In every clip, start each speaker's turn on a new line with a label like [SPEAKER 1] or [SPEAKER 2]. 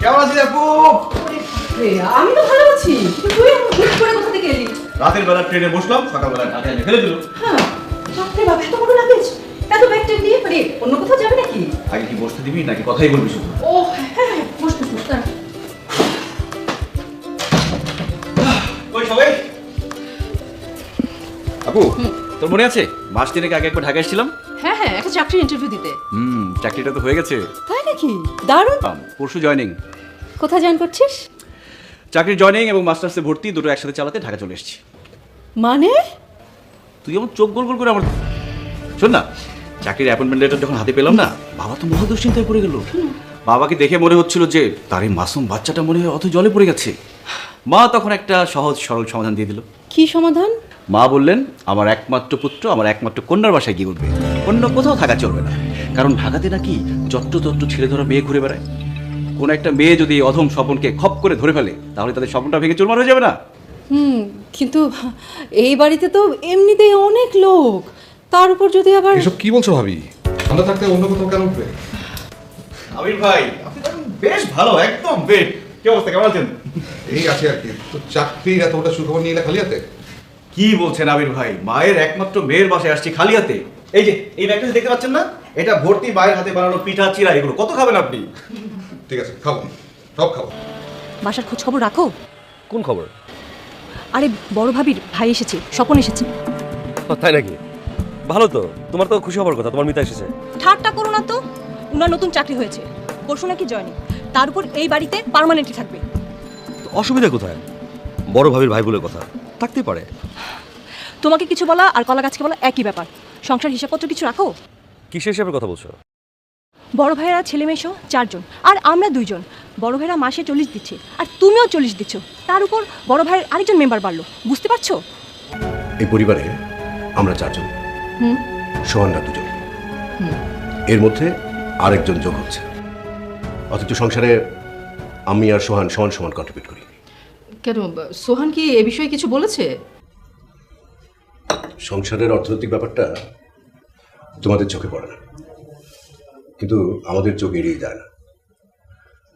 [SPEAKER 1] কেমন আছিস আপু?
[SPEAKER 2] আমি তো ভালো আছি, তুই হুট করে কোথা থেকে এলি?
[SPEAKER 1] রাতের বেলা ট্রেনে বসলাম, সকালবেলা ঢাকা এনে ফেলে দিল।
[SPEAKER 2] হ্যাঁ, রাত্রে বাবা এত বড় লাগেজ, এত ব্যাগ ট্যাগ নিয়ে মানে অন্য কোথাও যাবে নাকি?
[SPEAKER 1] আগে কি বসতে দিবি নাকি কথাই বলবি শুধু?
[SPEAKER 2] ও হ্যাঁ, বস বস বস।
[SPEAKER 1] ওই সবাই আপু, তোর মনে আছে মাস তিনেক আগে একবার ঢাকা এসেছিলাম?
[SPEAKER 2] হ্যাঁ হ্যাঁ, একটা চাকরির ইন্টারভিউ দিতে।
[SPEAKER 1] চাকরিটা তো হয়ে গেছে।
[SPEAKER 2] তাই নাকি? দারুণ।
[SPEAKER 1] পরশু জয়েনিং।
[SPEAKER 2] কোথায় জয়েন করছিস?
[SPEAKER 1] চাকরির জয়েনিং এবং মাস্টার্সে ভর্তি দুটো একসাথে চালাতে ঢাকা চলে এসেছি।
[SPEAKER 2] মানে?
[SPEAKER 1] তুই আমার চোখ গোল গোল করে আমার শোন না, চাকরির অ্যাপয়েন্টমেন্ট লেটার যখন হাতে পেলাম না, বাবা তো মহা দুশ্চিন্তায় পড়ে গেল। বাবাকে দেখে মনে হচ্ছিল যে তার এই মাসুম বাচ্চাটা মনে হয় অত জলে পড়ে গেছে। মা তখন একটা সহজ সরল সমাধান দিয়ে দিল।
[SPEAKER 2] কি সমাধান?
[SPEAKER 1] মা বললেন, আমার একমাত্র পুত্র আমার একমাত্র কন্যার বাসায় গিয়ে উঠবে, অন্য কোথাও থাকা চলবে না। কারণ ঢাকাতে নাকি যত্র তত্র ছেলে ধরা মেয়ে ঘুরে বেড়ায়। কোন একটা মেয়ে যদি অধম স্বপনকে খপ করে ধরে ফেলে, তাহলে তাদের স্বপ্নটা ভেঙে চুরমার হয়ে যাবে না?
[SPEAKER 2] কিন্তু এই বাড়িতে তো এমনিতেই অনেক লোক, তার উপর যদি আবার
[SPEAKER 3] এসব কি বলছো ভাবি? ঠান্ডা থাকতে অন্য কোথাও কেন উঠবে?
[SPEAKER 1] আমির ভাই, আপনি তো বেশ ভালো, একদম বেশ। কি অবস্থা, কেমন আছেন?
[SPEAKER 3] এই আছে আর কি। তো চাকরির এতটা সুখবর নিয়ে এলে খালি হাতে?
[SPEAKER 1] কি বলছেন আমির ভাই, মায়ের একমাত্র মেয়ের বাসায় আসছি খালি হাতে। এই যে এই ব্যাগটা দেখতে পাচ্ছেন না, এটা ভর্তি মায়ের হাতে বানানো পিঠা চিড়া, এগুলো কত খাবেন আপনি?
[SPEAKER 3] ঠিক আছে, খাবো, সব খাবো।
[SPEAKER 4] বাসার খোঁজ খবর রাখো।
[SPEAKER 5] কোন খবর?
[SPEAKER 4] আরে বড় ভাবির ভাই এসেছে, স্বপন এসেছে।
[SPEAKER 5] তাই নাকি? ভালো তো, তোমার তো খুশি হবার কথা, তোমার মিতা এসেছে।
[SPEAKER 4] ঠাট্টা করো না তো, উনার নতুন চাকরি হয়েছে, পরশু নাকি জয়েনিং। তার উপর এই বাড়িতে পার্মানেন্টলি থাকবে।
[SPEAKER 5] তো অসুবিধা কোথায়? বড় ভাবির ভাই বলে কথা, থাকতেই পারে।
[SPEAKER 4] তোমাকে কিছু বলা আর কলা গাছকে বলা একই ব্যাপার। সংসার হিসাবপত্র কিছু রাখো।
[SPEAKER 5] কিসের হিসাবের কথা বলছো?
[SPEAKER 4] বড় ভাইয়েরা ছেলে মেয়ে সহ 4 জন, আর আমরা 2 জন। বড় ভাইরা মাসে 40 দিচ্ছে, আর তুমিও 40 দিচ্ছ। তার উপর বড় ভাইয়ের আরেকজন মেম্বার বাড়লো, বুঝতে পারছো?
[SPEAKER 6] এই পরিবারে আমরা 4 জন, সোহানরা 2 জন, এর মধ্যে আরেকজন যোগ হচ্ছে। অথচ সংসারে আমি আর সোহান সমান সমান কন্ট্রিবিউট করি।
[SPEAKER 2] কেন, সোহান কি এ বিষয়ে কিছু বলেছে?
[SPEAKER 6] সংসারের অর্থনৈতিক ব্যাপারটা তোমাদের চোখে পড়ে না, কিন্তু আমাদের চোখ এড়িয়ে যায় না।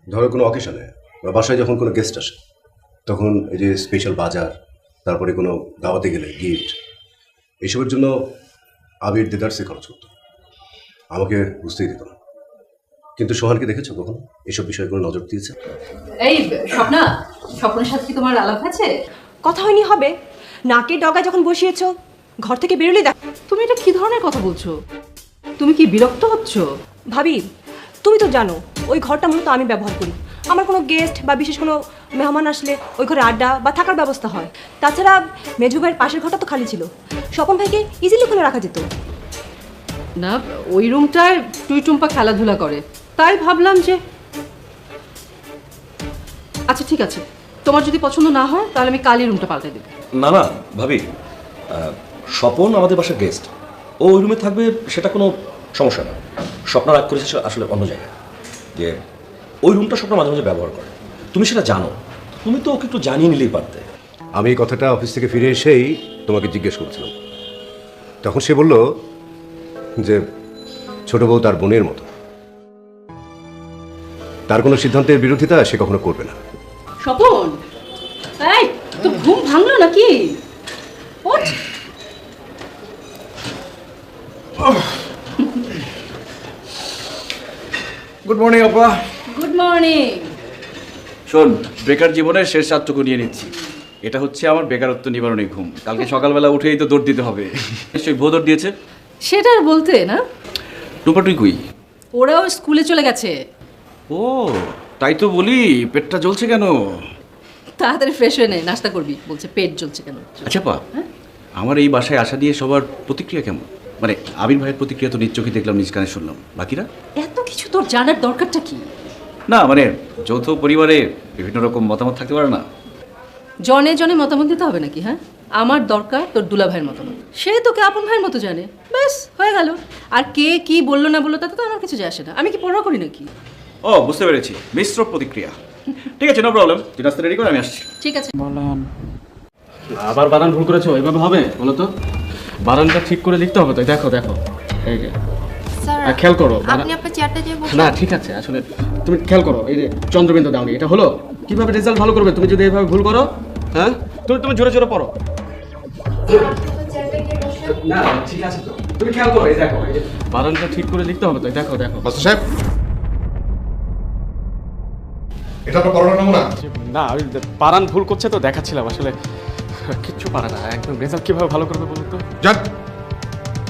[SPEAKER 6] ধরো কোনো অকেশনে বা বাসায় যখন কোনো গেস্ট আসে, তখন এই যে স্পেশাল বাজার, তারপরে কোনো দাওয়াতে গেলে গিফট, এইসবের জন্য আবির দেদারসে খরচ করতো, আমাকে বুঝতেই দিত না। কিন্তু সোহানকে দেখেছো কখন এসব বিষয়গুলো নজর দিয়েছে?
[SPEAKER 2] এই স্বপ্না, স্বপ্নের সাথে কি তোমার আলাপ আছে?
[SPEAKER 4] কথা হয়নি হবে, নাকে ডগা যখন বসিয়েছো, ঘর থেকে বেরোলে দেখ।
[SPEAKER 2] তুমি এটা কি ধরনের কথা বলছো? তুমি কি বিরক্ত হচ্ছ?
[SPEAKER 4] ভাবি, তুমি তো জানো ওই ঘরটা মূলত আমি ব্যবহার করি। আমার কোনো গেস্ট বা বিশেষ কোনো মেহমান আসলে ওই ঘরে আড্ডা বা থাকার ব্যবস্থা হয়। তাছাড়া মেজু ভাইয়ের পাশের ঘরটা তো খালি ছিল, স্বপন ভাইকে ইজিলি খুলে রাখা যেত।
[SPEAKER 2] না, ওই রুমটায় টুই টুম্পা খেলাধুলা করে, তাই ভাবলাম যে আচ্ছা ঠিক আছে, তোমার যদি পছন্দ না হয় তাহলে আমি কালই রুমটা পাল্টে দেবো।
[SPEAKER 5] না না ভাবি, স্বপন আমাদের বাসার গেস্ট, ও ওই রুমে থাকবে, সেটা কোনো সমস্যা না। স্বপ্ন রাগ করেছে আসলে অন্য জায়গায়, যে ওই রুমটা স্বপ্ন মাঝে মাঝে ব্যবহার করে, তুমি সেটা জানো। তুমি তো ওকে একটু জানিয়ে নিলেই পারতে।
[SPEAKER 6] আমি এই কথাটা অফিস থেকে ফিরে এসেই তোমাকে জিজ্ঞেস করছিলাম, তখন সে বলল যে ছোট বউ তার বোনের মতো, তার কোনো সিদ্ধান্তের বিরোধিতা সে কখনো করবে না।
[SPEAKER 2] স্বপন, এই তো ঘুম ভাঙলো নাকি? ওঠ।
[SPEAKER 1] গুড মর্নিং আপা।
[SPEAKER 2] Good morning.
[SPEAKER 1] শোন, বেকার জীবনের শেষ রাতটুকু নিয়ে নিচ্ছি। এটা হচ্ছে আমার বেকারত্ব নিবারণী ঘুম। কালকে সকালবেলা উঠেই তো দৌড় দিতে হবে। নিশ্চয়ই ভো দৌড় দিয়েছে।
[SPEAKER 2] সেটা আর বলতে না,
[SPEAKER 1] টুপা তুই কই?
[SPEAKER 2] ওরাও স্কুলে চলে গেছে।
[SPEAKER 1] ও তাই তো বলি, পেটটা জ্বলছে কেন?
[SPEAKER 2] তাড়াতাড়ি ফ্রেশ হয়ে নে, নাস্তা করবি। বলছে পেট জ্বলছে কেন।
[SPEAKER 1] আচ্ছা পা, আমার এই বাসায় আসা দিয়ে সবার প্রতিক্রিয়া কেমন? মানে আবির ভাইয়ের প্রতিক্রিয়া তো নিজ চোখে দেখলাম, নিজ কানে শুনলাম, বাকিরা?
[SPEAKER 2] এত কিছু তোর জানার দরকারটা কি?
[SPEAKER 1] না মানে যৌথ পরিবারে বিভিন্ন রকম মতামত থাকতে পারে না?
[SPEAKER 2] জনে জনে মতামত দিতে হবে নাকি? হ্যাঁ, আমার দরকার তোর দুলা ভাইয়ের মতামত। সে তোকে আপন ভাইয়ের মতো জানে, ব্যাস হয়ে গেল। আর কে কি বললো না বললো তাতে তো আমার কিছু যায় আসে না। আমি কি পড়া করি নাকি?
[SPEAKER 1] ও বুঝতে পেরেছি, মিশ্র প্রতিক্রিয়া। ঠিক আছে, নো প্রবলেম। তুই নাস্তা রেডি করে আমি আসছি।
[SPEAKER 2] ঠিক আছে।
[SPEAKER 7] আবার বানান ভুল করেছো, এভাবে হবে বলো তো? বানানটা ঠিক করে লিখতে হবে তো। দেখো দেখো, এই যে
[SPEAKER 8] স্যার
[SPEAKER 7] খেয়াল করো
[SPEAKER 8] আপনি আপনার চেয়ারটা দিয়ে বসুন।
[SPEAKER 7] না ঠিক আছে আসলে তুমি খেয়াল করো এই যে চন্দ্রবিন্দু দাওনি এটা হলো কিভাবে রেজাল্ট ভালো করবে তুমি যদি এইভাবে ভুল করো হ্যাঁ তুমি জোরে জোরে পড়ো না ঠিক আছে তো তুমি খেয়াল করো এই দেখো বানানটা ঠিক করে লিখতে হবে তো দেখো
[SPEAKER 3] মাস্টার সাহেব এটা আপনার করোনা নমুনা?
[SPEAKER 7] না আমি বানান ভুল করছে তো দেখাচ্ছিলাম আসলে কিচ্ছু পারে না একদম রেজাল্ট কিভাবে ভালো করবে বলুন তো
[SPEAKER 3] যান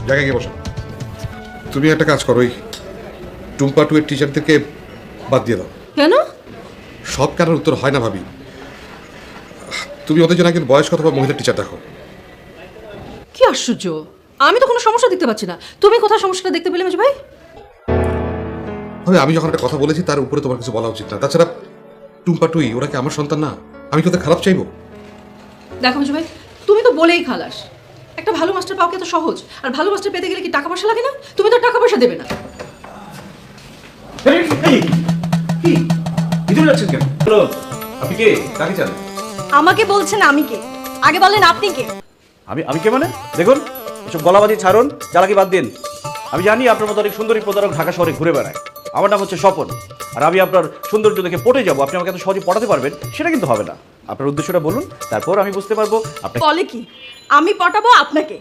[SPEAKER 3] জায়গায় গিয়ে বসো। তুমি একটা কাজ করো, ওই টুম্পা টু এর টিচারদেরকে বাদ দিয়ে দাও।
[SPEAKER 2] কেন?
[SPEAKER 3] সব কারোর উত্তর হয় না ভাবি। তুমি ওদের জন্য একজন বয়স্ক অথবা মহিলা টিচার দেখো।
[SPEAKER 2] কি আশ্চর্য, আমি তো কোনো সমস্যা দেখতে পাচ্ছি না। তুমি কোথায় সমস্যাটা দেখতে পেলে মেজো ভাই?
[SPEAKER 3] আমি যখন একটা কথা বলেছি তার উপরে তোমার কিছু বলা উচিত না। তাছাড়া টুম্পা টুই ওরা কি আমার সন্তান না? আমি কি ওদের খারাপ চাইবো?
[SPEAKER 2] দেখো মেজো ভাই, তুমি তো বলেই খালাস। একটা ভালো মাস্টার পাওয়া কি এত সহজ? আর ভালো মাস্টার পেতে গেলে কি টাকা পয়সা লাগে না? তুমি তো টাকা পয়সা দেবে না।
[SPEAKER 1] ভিতরে যাচ্ছেন কেন? হ্যালো, আপনি কে? কাকে চান?
[SPEAKER 4] আমাকে বলছেন আমি কে? আগে বলেন আপনি কে?
[SPEAKER 1] আমি কে মানে? দেখুন, এসব গলাবাজি ছাড়ুন, চালাকি বাদ দিন। আমি জানি আপনার মতো অনেক সুন্দরী প্রতারক ঢাকা শহরে ঘুরে বেড়ায়। আমার নাম হচ্ছে স্বপন, আর আমি আপনার সৌন্দর্য দেখে পটে যাবো, আপনি আমাকে এত সহজে পটাতে পারবেন সেটা কিন্তু হবে না। আপনার উদ্দেশ্যটা বলুন, তারপর আমি বুঝতে পারবো আপনি।
[SPEAKER 4] বলে কি আমি পটাবো আপনাকে?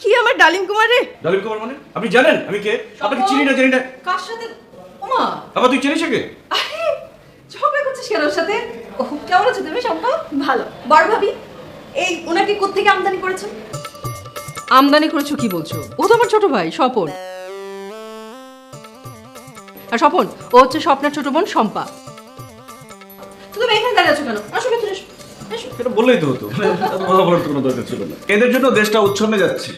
[SPEAKER 4] কি আমার ডালিম কুমার রে?
[SPEAKER 1] দলিল কুমার মানে? আপনি জানেন আমি কে? আপনাকে চিনি না জানি না।
[SPEAKER 2] কার সাথে? ওমা,
[SPEAKER 1] আবার তুই চিনিস কে?
[SPEAKER 2] আরে ঝগড়া করছিস কেন ওর সাথে? ওহ, কেমন আছো তুমি শম্পা?
[SPEAKER 4] ভালো। বড় ভাবি, এই ওনাকে কোত্থেকে আমদানি করেছেন?
[SPEAKER 2] আমদানি করেছো কি বলছো? ও তো আমার ছোট ভাই স্বপন। আর স্বপন ও হচ্ছে স্বপ্নের ছোট বোন শম্পা। তুমি এখানে দাঁড়িয়ে আছো কেন? আসো ভেতরে এসো। এসো।
[SPEAKER 1] এটা বললেই তো হতো, এত কথা বলার তো কোনো দরকার ছিল না। এদের জন্য দেশটা উচ্ছন্নে যাচ্ছে।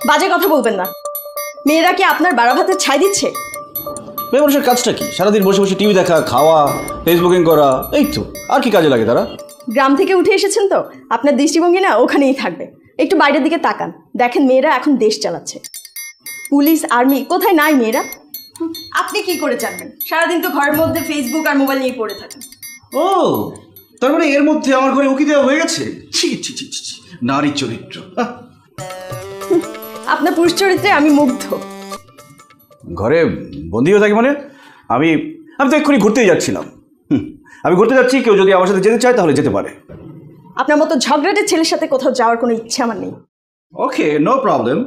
[SPEAKER 4] বাজে কথা বলবেন না। মেয়েরা কি আপনার বাড়া ভাতে ছাই দিচ্ছে?
[SPEAKER 1] মেয়ে মানুষের কাজটা কি? সারাদিন বসে বসে টিভি দেখা, খাওয়া, ফেসবুকিং করা, এই তো। আর কি কাজে লাগে তারা?
[SPEAKER 4] গ্রাম থেকে উঠে এসেছেন তো আপনার দৃষ্টিভঙ্গি না ওখানেই থাকবে। একটু বাইরের দিকে তাকান, দেখেন মেয়েরা এখন দেশ চালাচ্ছে। পুলিশ আর্মি কোথায় নাই মেয়েরা? আপনি কি করে জানবেন? সারাদিন তো ঘরের মধ্যে ফেসবুক আর মোবাইল নিয়ে পড়ে থাকেন।
[SPEAKER 1] ও, তার মানে এর মধ্যে আমার ঘরে উকি দেওয়া হয়ে গেছে? ছি ছি ছি ছি, নারী চরিত্র।
[SPEAKER 4] আপনার পুরুষ চরিত্রে আমি মুগ্ধ।
[SPEAKER 1] ঘরে বন্দি হয়ে থাকি মানে? আমি তো এক্ষুনি ঘুরতেই যাচ্ছিলাম। আমি ঘুরতে যাচ্ছি, কেউ যদি আমার সাথে যেতে চায় তাহলে যেতে পারে।
[SPEAKER 4] আপনার মতো ঝগড়াটে ছেলের সাথে কোথাও যাওয়ার কোনো ইচ্ছে আমার নেই।
[SPEAKER 1] ওকে, নো প্রবলেম।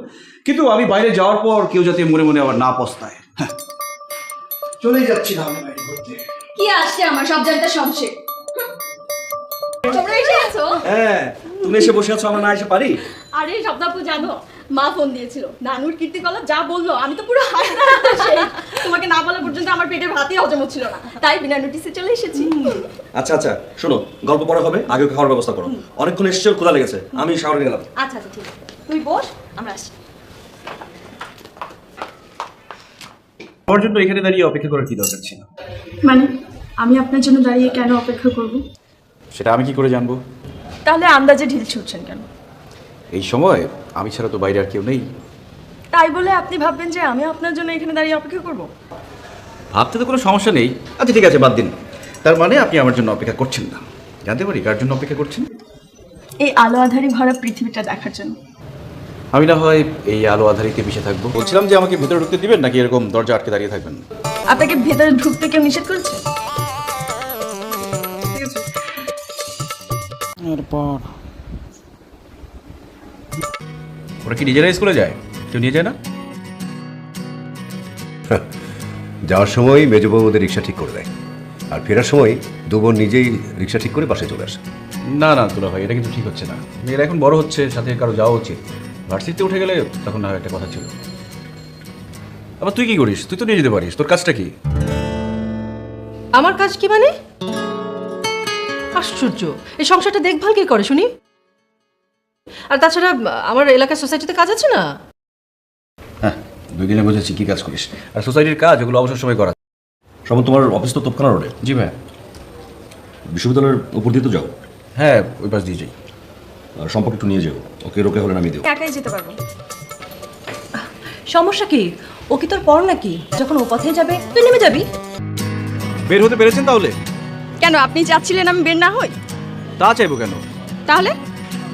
[SPEAKER 1] কিন্তু আমি বাইরে যাওয়ার পর কেউ যাতে মনে মনে আবার না পস্তায়। চলেই যাচ্ছি তাহলে বাইরে ঘুরতে।
[SPEAKER 4] কি আসছে আমার সব জায়গাটা সংশয়। তোমরা এসে আছো?
[SPEAKER 5] হ্যাঁ, তুমি এসে বসে আছো, আমরা না এসে পারি?
[SPEAKER 4] আরে শব্দাপু জানো, মা ফোন দিয়েছিল, নানুর কীর্তিকলা যা বললো আমি তো পুরো হাসতে হাসতে শেষ। তোমাকে না বলা পর্যন্ত আমার পেটের ভাতই হজম হচ্ছিল না, তাই বিনা নোটিসে চলে এসেছি।
[SPEAKER 5] আচ্ছা শোনো, গল্প পরে হবে, আগে খাওয়ার ব্যবস্থা করো। অনেকক্ষণ এসেছে, ক্ষুধা লেগেছে, আমি শাওয়ারে গেলাম।
[SPEAKER 4] আচ্ছা ঠিক আছে, তুই বস, আমরা আসছি।
[SPEAKER 1] আমার জন্য এখানে দাঁড়িয়ে অপেক্ষা করার কি দরকার ছিল?
[SPEAKER 9] মানে আমি আপনার জন্য দাঁড়িয়ে কেন অপেক্ষা করব?
[SPEAKER 1] সেটা আমি কি করে জানবো?
[SPEAKER 9] তাহলে আন্দাজে ঢিল ছুটছেন কেন?
[SPEAKER 1] এই সময় আমি ছাড়া তো বাইরে আর কেউ নেই।
[SPEAKER 9] তাই বলে আপনি ভাববেন যে আমি আপনার জন্য এখানে দাঁড়িয়ে অপেক্ষা করব?
[SPEAKER 1] ভাবতে তো কোনো সমস্যা নেই। আচ্ছা ঠিক আছে, বাদ দিন। তার মানে আপনি আমার জন্য অপেক্ষা করছেন না। জানতে পারি কার জন্য অপেক্ষা করছেন?
[SPEAKER 9] এই আলো আধারে ভরা পৃথিবীটা দেখার জন্য।
[SPEAKER 1] আমি না হয় এই আলো আধারিতে মিশে থাকবো। বলছিলাম যে আমাকে ভেতরে ঢুকতে দিবেন নাকি এরকম দরজা আটকে দাঁড়িয়ে থাকবেন?
[SPEAKER 9] আপনাকে ভেতরে ঢুকতে কেউ নিষেধ করেছে?
[SPEAKER 7] এরপর
[SPEAKER 1] ওরা কি নিজেরাই স্কুলে যায়? কেউ নিয়ে যায় না?
[SPEAKER 6] যাওয়ার সময় মেজবাবু ওদের রিক্সা ঠিক করে দেয়, আর ফেরার সময় দু বোন নিজেই রিক্সা ঠিক করে বাসায় চলে আসে।
[SPEAKER 1] না দুলা ভাই, এটা কিন্তু ঠিক হচ্ছে না। মেয়েরা এখন বড় হচ্ছে, সাথে কারো যাওয়া উচিত। ভার্সিটিতে উঠে গেলে তখন না হয় একটা কথা ছিল। আবার তুই কি করিস? তুই তো নিয়ে যেতে পারিস। তোর কাজটা কি?
[SPEAKER 2] আমার কাজ কি মানে? আশ্চর্য, এই সংসারটা দেখভাল কে করে শুনি? আর তাছাড়া আমার এলাকার সোসাইটিতে কাজ আছে না?
[SPEAKER 1] হ্যাঁ, 2 দিনে বুঝেছি কি কাজ করিস। আর সোসাইটির কাজ ওগুলো অবসর সময় করা।
[SPEAKER 5] সব তোমার অফিস তো তোপখানা রোডে।
[SPEAKER 1] জি ভাই।
[SPEAKER 5] বিশ্ববিদ্যালয়ের উপর দিয়ে তো যাও?
[SPEAKER 1] হ্যাঁ, ওই পাশ দিয়ে যাই।
[SPEAKER 5] আর সম্পর্কে একটু নিয়ে যাও, ওকে রোকে হলে নামিয়ে দিও।
[SPEAKER 4] একাই যেতে পারবো। সমস্যা কি? ও কি তোর পর নাকি? যখন ও পথে যাবে তুই নেমে যাবি।
[SPEAKER 1] বের হতে পেরেছেন তাহলে?
[SPEAKER 4] কেন আপনি চাচ্ছিলেন আমি বের না হই?
[SPEAKER 1] তা চাইবো কেন?
[SPEAKER 4] তাহলে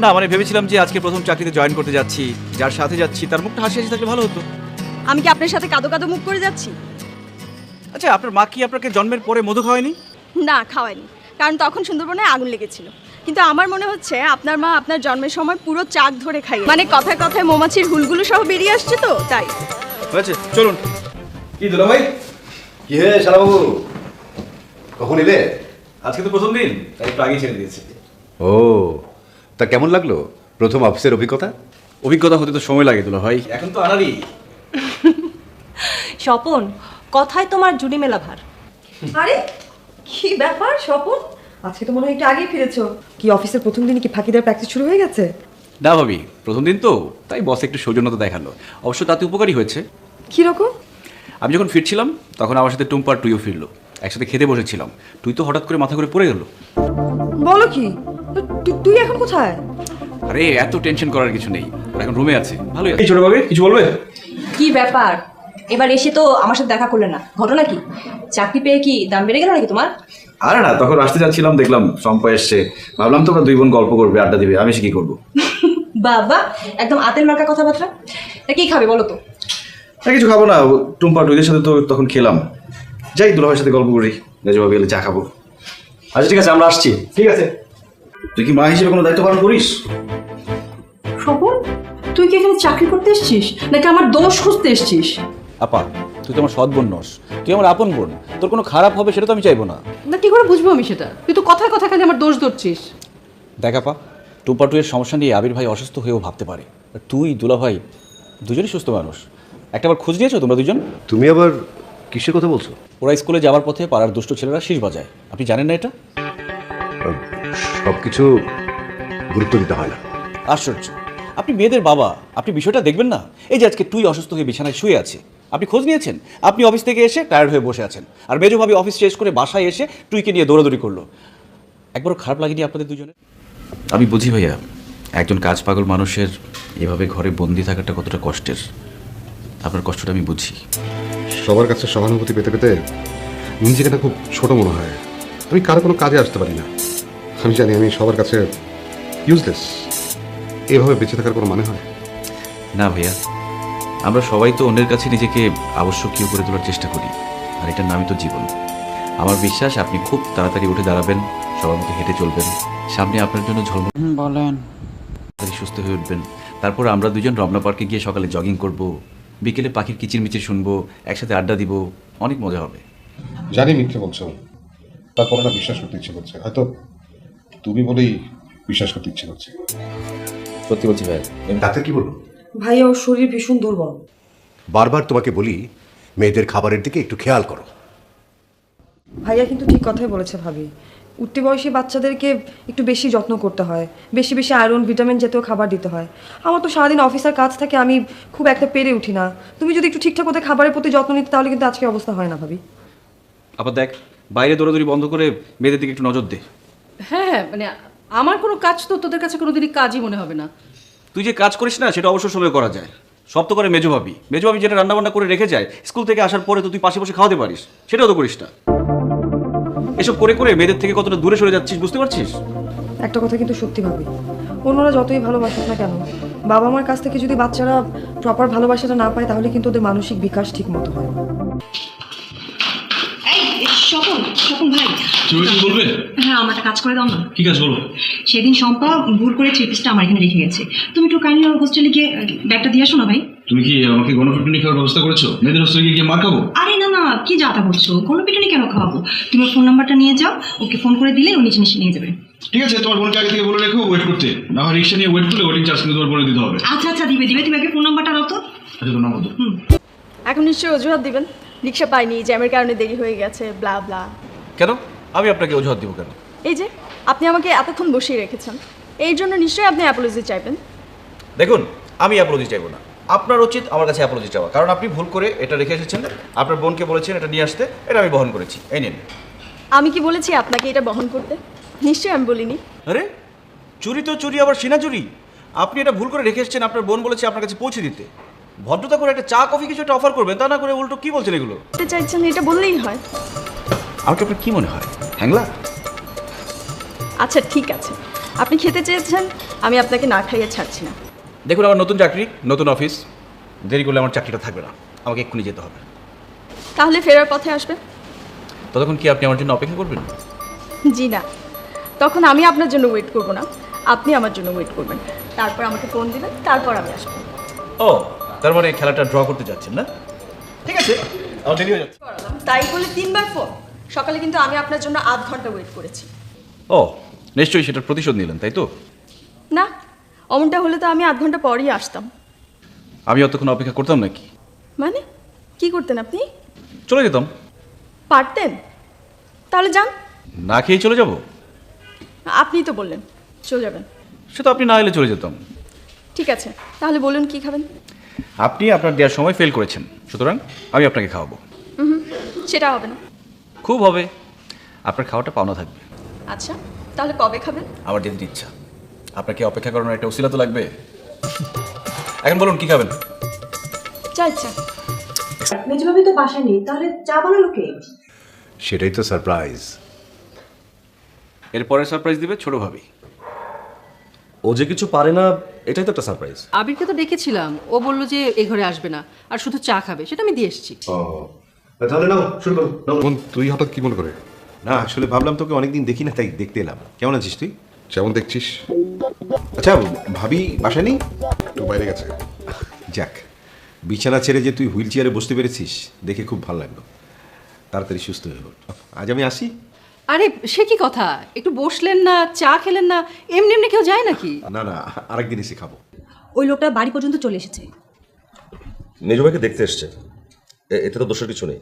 [SPEAKER 1] না মানে ভেবেছিলাম যে আজকে প্রথম চাকরিতে জয়েন করতে যাচ্ছি, যার সাথে যাচ্ছি তার মুখটা হাসি হাসি থাকলে ভালো হতো।
[SPEAKER 9] আমি কি আপনার সাথে কাঁদো কাঁদো মুখ করে যাচ্ছি?
[SPEAKER 1] আচ্ছা, আপনার মা কি আপনাকে জন্মের পরে মধু খাওয়ায়নি?
[SPEAKER 9] না, খাওয়ায়নি, কারণ তখন সুন্দরবনে আগুন লেগেছিল। কিন্তু আমার মনে হচ্ছে আপনার মা আপনার জন্মের সময় পুরো চাক ধরে খাই, মানে কথায় কথায় মৌমাছির হুলগুলো সহ বেরিয়ে আসছে তো তাই।
[SPEAKER 1] হয়েছে, চলুন। কি দুলা ভাই,
[SPEAKER 6] কি হে শালাবাবু, কখন এলে?
[SPEAKER 1] আজকে তো প্রথম দিন, তাই একটু আগে ছেড়ে দিয়েছি।
[SPEAKER 6] ও, তা কেমন লাগলো প্রথম অফিসের অভিজ্ঞতা?
[SPEAKER 1] অভিজ্ঞতা হতে তো সময় লাগে দুলা ভাই, এখন তো আনারই।
[SPEAKER 4] স্বপন, কথায় তোমার জুড়ি মেলা ভার।
[SPEAKER 8] আরে কি ব্যাপার স্বপন, আজকে তো মনে হয় একটু আগেই ফিরেছো। কি অফিসের প্রথম দিনে কি ফাঁকি দেওয়ার প্র্যাকটিস শুরু হয়ে গেছে?
[SPEAKER 1] না ভাবি, প্রথম দিন তো, তাই বস একটু সৌজন্যতা দেখালো, অবশ্য তাতে উপকারী হয়েছে।
[SPEAKER 8] কিরকম?
[SPEAKER 1] আমি যখন ফিরছিলাম তখন আমার সাথে টুম্পা আর টুইও ফিরলো, একসাথে খেতে বসেছিলাম। তুই তো হঠাৎ করে মাথা করে পড়ে গেল।
[SPEAKER 8] বলো কি, তুই এখন কোথায়?
[SPEAKER 1] আরে এত টেনশন করার কিছু নেই, ওরা এখন রুমে আছে, ভালোই আছে। ছোট ভাবি কিছু বলবে?
[SPEAKER 4] কি ব্যাপার, এবার এসে তো আমার সাথে দেখা করলে না, ঘটনা কি? চাকরি পেয়ে কি দাম বেড়ে গেল নাকি তোমার?
[SPEAKER 1] আরে না, তখন আসতে যাচ্ছিলাম দেখলাম চম্পা এসছে, ভাবলাম তোমরা দুই বোন গল্প করবে, আড্ডা দিবে, আমি সে কি করবো।
[SPEAKER 4] বাবা, একদম আতের মার্কা কথাবার্তা। তা কি খাবে বলো তো?
[SPEAKER 1] না কিছু খাবো না, টুম্পা টুইদের সাথে তো তখন খেলাম, যাই দুলাভাইয়ের সাথে গল্প করি, মেজো ভাবি এলে চা খাবো।
[SPEAKER 5] আচ্ছা ঠিক আছে, আমরা আসছি।
[SPEAKER 1] ঠিক আছে। তুই কি মা হিসেবে কোনো দায়িত্ব পালন করিস?
[SPEAKER 2] স্বপন, তুই কি এখানে চাকরি করতে এসেছিস নাকি আমার দোষ খুঁজতে এসেছিস?
[SPEAKER 1] আপা, তুই তো আমার সৎ বোন নস, তুই আমার আপন বোন, তোর কোনো খারাপ হবে সেটা তো আমি চাইবো না।
[SPEAKER 2] না কি করে বুঝবো আমি সেটা? তুই তো কথায় কথায় খালি আমার দোষ ধরছিস।
[SPEAKER 1] দেখ আপা, টুম্পা টুইয়ের সমস্যা নিয়ে আবির ভাই অসুস্থ হয়েও ভাবতে পারে, আর তুই দুলা ভাই দুজনই সুস্থ মানুষ। একটাবার খোঁজ নিয়েছো তোমরা দুজন?
[SPEAKER 6] তুমি আবার কিসের কথা বলছো?
[SPEAKER 1] ওরা স্কুলে যাওয়ার পথে পাড়ার দুষ্ট ছেলেরা শীষ বাজায়, আপনি জানেন না এটা?
[SPEAKER 6] সব কিছু গুরুত্ব দিতে হয় না।
[SPEAKER 1] আশ্চর্য, আপনি মেয়েদের বাবা, আপনি বিষয়টা দেখবেন না? এই যে আজকে তুই অসুস্থ হয়ে বিছানায় শুয়ে আছে, আপনি খোঁজ নিয়েছেন? আপনি অফিস থেকে এসে টায়ার্ড হয়ে বসে আছেন, আর মেজো ভাবি অফিস শেষ করে বাসায় এসে টুইকে নিয়ে দৌড়াদৌড়ি করলো। একবারও খারাপ লাগেনি আপনাদের দুজনের? আমি বুঝি ভাইয়া, একজন কাজ পাগল মানুষের এভাবে ঘরে বন্দি থাকাটা কতটা কষ্টের, আপনার কষ্টটা আমি বুঝি।
[SPEAKER 3] সবার কাছে সহানুভূতি পেতে পেতে নিজেকে না খুব ছোট মনে হয়। আমি কারো কোনো কাজে আসতে পারি না। আমি জানি আমি সবার কাছে ইউজলেস। এভাবে বেঁচে থাকার কোনো মানে হয়
[SPEAKER 1] না ভাইয়া, আমরা সবাই তো অন্যের কাছে নিজেকে আবশ্যকীয় করে তোলার চেষ্টা করি, আর এটার নামই তো জীবন। আমার বিশ্বাস আপনি খুব তাড়াতাড়ি উঠে দাঁড়াবেন, সবার মতো হেঁটে চলবেন, সামনে আপনার জন্য ঝলমল বলেন সুস্থ হয়ে উঠবেন। তারপর আমরা দুজন রমনা পার্কে গিয়ে সকালে জগিং করব, বিকেলে পাখির কিচিরমিচির শুনবো, একসাথে আড্ডা দিব, অনেক মজা হবে।
[SPEAKER 3] জানি মিথ্যে বলছো, তারপর না বিশ্বাস করতে ইচ্ছে করছে। হয়তো তুমি বলেই বিশ্বাস করতে ইচ্ছে করছে।
[SPEAKER 1] সত্যি বলছি ভাই।
[SPEAKER 6] ডাক্তার কি বলবো?
[SPEAKER 8] ভাই, ওর শরীর ভীষণ দুর্বল।
[SPEAKER 6] বারবার তোমাকে বলি মেয়েদের খাবারের দিকে একটু খেয়াল করো।
[SPEAKER 8] ভাইয়া কিন্তু ঠিক কথাই বলেছে ভাবি। উঠতি বয়সী বাচ্চাদেরকে একটু বেশি যত্ন করতে হয়, বেশি বেশি আয়রন ভিটামিন জাতীয় খাবার দিতে হয়। আমার তো সারাদিন অফিসের কাজ থাকে, আমি খুব একটা পেরে উঠি না। তুমি যদি একটু ঠিকঠাক ওদের খাবারের প্রতি যত্ন নিতে তাহলে কিন্তু আজকে অবস্থা হয় না ভাবি।
[SPEAKER 1] আবার দেখ, বাইরে দৌড়াদৌড়ি বন্ধ করে মেয়েদের দিকে একটু নজর দে।
[SPEAKER 2] হ্যাঁ, মানে আমার কোনো কাজ তো তোদের কাছে কোনোদিনই কাজই মনে হবে না।
[SPEAKER 1] তুই যে কাজ করিস না সেটা অবসর সময় করা যায়, সব তো করে মেজো ভাবি। মেজো ভাবি যেটা রান্নাবান্না করে রেখে যায়, স্কুল থেকে আসার পরে তো তুই পাশে বসে খাওয়াতে পারিস, সেটাও তো করিস না। এসব করে করে মেয়েদের থেকে কতটা দূরে সরে যাচ্ছিস বুঝতে পারছিস?
[SPEAKER 8] একটা কথা কিন্তু সত্যি ভাবি, অন্যরা যতই ভালোবাসুক না কেন, বাবা মার কাছ থেকে যদি বাচ্চারা প্রপার ভালোবাসাটা না পায় তাহলে কিন্তু ওদের মানসিক বিকাশ ঠিক মতো হয় না।
[SPEAKER 4] স্বপন, স্বপন ভাই,
[SPEAKER 10] তুমি কি বলবে?
[SPEAKER 4] হ্যাঁ আমার একটা কাজ করে দাও না।
[SPEAKER 10] কি কাজ বলো?
[SPEAKER 4] সেদিন শম্পা ভুল করে থ্রি পিসটা আমার এখানে রেখে গেছে, তুমি একটু কাইন্ডলি ওর হোস্টেলে গিয়ে ব্যাগটা দিয়ে আসো না ভাই।
[SPEAKER 10] তুমি কি আমাকে গণপিটুনি খাওয়ার ব্যবস্থা করেছো? মেয়েদের হোস্টেলে গিয়ে মার খাবো?
[SPEAKER 4] আরে না না, কি যাতা বলছো, কোনো পিটুনি কেন খাওয়াবো? তুমি ওর ফোন নাম্বারটা নিয়ে যাও, ওকে ফোন করে দিলে ও নিচে নিচে নিয়ে যাবে।
[SPEAKER 10] ঠিক আছে, তোমার বোনকে আগে থেকে বলে রেখো ওয়েট করতে, না হয় রিক্সা নিয়ে ওয়েট করলে ওয়েটিং চার্জ কিন্তু তোমার বলে দিতে হবে।
[SPEAKER 4] আচ্ছা আচ্ছা, দিবে দিবে, তুমি আগে ফোন নাম্বারটা দাও তো।
[SPEAKER 10] আচ্ছা, তোর নাম বলো।
[SPEAKER 9] এখন নিশ্চয়ই অজুহাত দিবেন, রিক্সা পাইনি, জ্যামের কারণে দেরি হয়ে গেছে, ব্লা ব্লা।
[SPEAKER 1] কেন আমি আপনাকে অজুহাত দিব কেন?
[SPEAKER 9] এই যে আপনি আমাকে এতক্ষণ বসিয়ে রেখেছেন, এই জন্য নিশ্চয়ই আপনি অ্যাপোলজি চাইবেন।
[SPEAKER 1] দেখুন, আমি অ্যাপোলজি চাইবো না, আপনার উচিত আমার কাছে অ্যাপোলজি চাওয়া, কারণ আপনি ভুল করে এটা রেখে এসেছেন, আপনার বোনকে বলেছেন এটা নিয়ে আসতে, এটা আমি বহন করেছি, এই নিন।
[SPEAKER 9] আমি কি বলেছি আপনাকে এটা বহন করতে? নিশ্চয়ই আমি বলিনি।
[SPEAKER 1] আরে চুরি তো চুরি, আবার সিনা চুরি। আপনি এটা ভুল করে রেখে এসেছেন, আপনার বোন বলেছে আপনার কাছে পৌঁছে দিতে। ভদ্রতা করে একটা চা কফি কিছু একটা অফার করবেন, তা না করে উল্টো কি বলছেন এগুলো?
[SPEAKER 9] চাইছেন এটা বললেই হয়।
[SPEAKER 1] আমাকে আপনার কি মনে হয়, হ্যাংলা?
[SPEAKER 9] আচ্ছা ঠিক আছে, আপনি খেতে চেয়েছেন, আমি আপনাকে না খাইয়ে ছাড়ছি না।
[SPEAKER 1] দেখুন, আমার নতুন চাকরি, নতুন অফিস, দেরি করলে আমার চাকরিটা থাকবে না, আমাকে এক্ষুনি যেতে হবে।
[SPEAKER 9] তাহলে ফেরার পথে আসবেন?
[SPEAKER 1] ততক্ষণ কি আপনি আমার জন্য অপেক্ষা করবেন?
[SPEAKER 9] জি না, তখন আমি আপনার জন্য ওয়েট করব না, আপনি আমার জন্য ওয়েট করবেন, তারপর আমাকে ফোন দিবেন, তারপর আমি আসবো।
[SPEAKER 1] ও, তার মানে খেলাটা ড্র করতে যাচ্ছেন না? ঠিক আছে, আমার দেরি হয়ে যাচ্ছে।
[SPEAKER 9] তাই বলে 3বার ফোন? সকালে কিন্তু আমি আপনার জন্য আধ ঘন্টা ওয়েট করেছি।
[SPEAKER 1] ও, নিশ্চয়ই সেটার প্রতিশোধ নিলেন, তাই তো?
[SPEAKER 9] না, অমনটা হলে তো আমি আধ ঘন্টা পরই আসতাম।
[SPEAKER 1] আমি অতক্ষণ অপেক্ষা করতাম নাকি?
[SPEAKER 9] মানে কি করতেন আপনি?
[SPEAKER 1] চলে যেতাম।
[SPEAKER 9] পারতেন? তাহলে যান।
[SPEAKER 1] না খেয়ে চলে যাব?
[SPEAKER 9] আপনিই তো বললেন চলে যাবেন।
[SPEAKER 1] সে তো আপনি না এলে চলে যেতাম।
[SPEAKER 9] ঠিক আছে, তাহলে বলুন কি খাবেন?
[SPEAKER 1] আপনি আপনার দেওয়ার সময় ফেল করেছেন, সুতরাং আমি আপনাকে খাওয়াবো।
[SPEAKER 9] সেটা হবে না।
[SPEAKER 1] খুব হবে, আপনার খাওয়াটা পাওনা থাকবে।
[SPEAKER 9] আচ্ছা, তাহলে কবে খাবেন?
[SPEAKER 1] আমার যেতে ইচ্ছা, আপনাকে অপেক্ষা করানোর একটা উসিলা তো লাগবে। এখন বলুন কি খাবেন?
[SPEAKER 9] চা ইচ্ছা।
[SPEAKER 4] মেজবাবি তো বাসায় নেই, তাহলে চা বানালো কে?
[SPEAKER 6] সেটাই তো সারপ্রাইজ।
[SPEAKER 1] এরপরে সারপ্রাইজ দিবে ছোট ভাবি।
[SPEAKER 5] ও যে কিছু পারে না, এটাই তো একটা সারপ্রাইজ।
[SPEAKER 2] আবিরকে তো ডেকেছিলাম, ও বললো যে এই ঘরে আসবে না আর শুধু চা খাবে, সেটা আমি দিয়ে এসেছি।
[SPEAKER 6] ও, তাহলে নাও শুরু করো।
[SPEAKER 3] বোন, তুই হঠাৎ কি মনে করে?
[SPEAKER 11] না, আসলে ভাবলাম তোকে অনেকদিন দেখি না, তাই দেখতে এলাম। কেমন আছিস তুই?
[SPEAKER 3] যেমন দেখছিস।
[SPEAKER 11] আচ্ছা, ভাবি বাসা নেই?
[SPEAKER 3] একটু বাইরে গেছে।
[SPEAKER 11] যাক, বিছানা ছেড়ে যে তুই হুইল চেয়ারে বসতে পেরেছিস দেখে খুব ভালো লাগলো। তাড়াতাড়ি সুস্থ হয়ে ওঠ। আজ আমি আসি?
[SPEAKER 2] আরে সে কি কথা, একটু বসলেন না, চা খেলেন না, এমনি এমনি কেউ যায় নাকি?
[SPEAKER 11] না না, আরেকদিন এসে খাবো।
[SPEAKER 4] ওই লোকটা বাড়ি পর্যন্ত চলে এসেছে।
[SPEAKER 5] মেজো ভাইকে দেখতে এসছে, এতে তো দোষের কিছু নেই।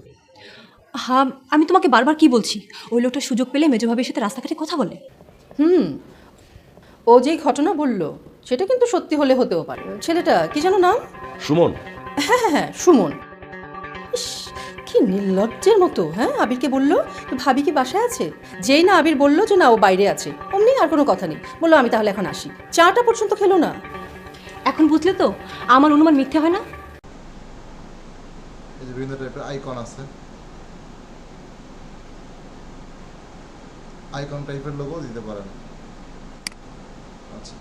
[SPEAKER 4] হ্যাঁ, আমি তোমাকে বারবার কি বলছি, ওই লোকটা সুযোগ পেলে মেজভাবির সাথে রাস্তাঘাটে কথা বলে।
[SPEAKER 2] ও যেই ঘটনা বললো সেটা কিন্তু সত্যি হলে হতেও পারে। ছেলেটা কি যেন নাম?
[SPEAKER 5] সুমন?
[SPEAKER 2] হ্যাঁ হ্যাঁ হ্যাঁ, সুমন। ইস, কি নির্লজ্জের মতো। হ্যাঁ, আবিরকে বললো ভাবি কি বাসায় আছে, যেই না আবির বললো যে না ও বাইরে আছে, অমনি আর কোনো কথা নেই, বললো আমি তাহলে এখন আসি। চাটা পর্যন্ত খেলো না।
[SPEAKER 4] এখন বুঝলে তো আমার অনুমান মিথ্যে হয় না।
[SPEAKER 12] এই যে বিভিন্ন টাইপের আইকন আছে, আইকন টাইপের লোগো দিতে পারেন। আচ্ছা,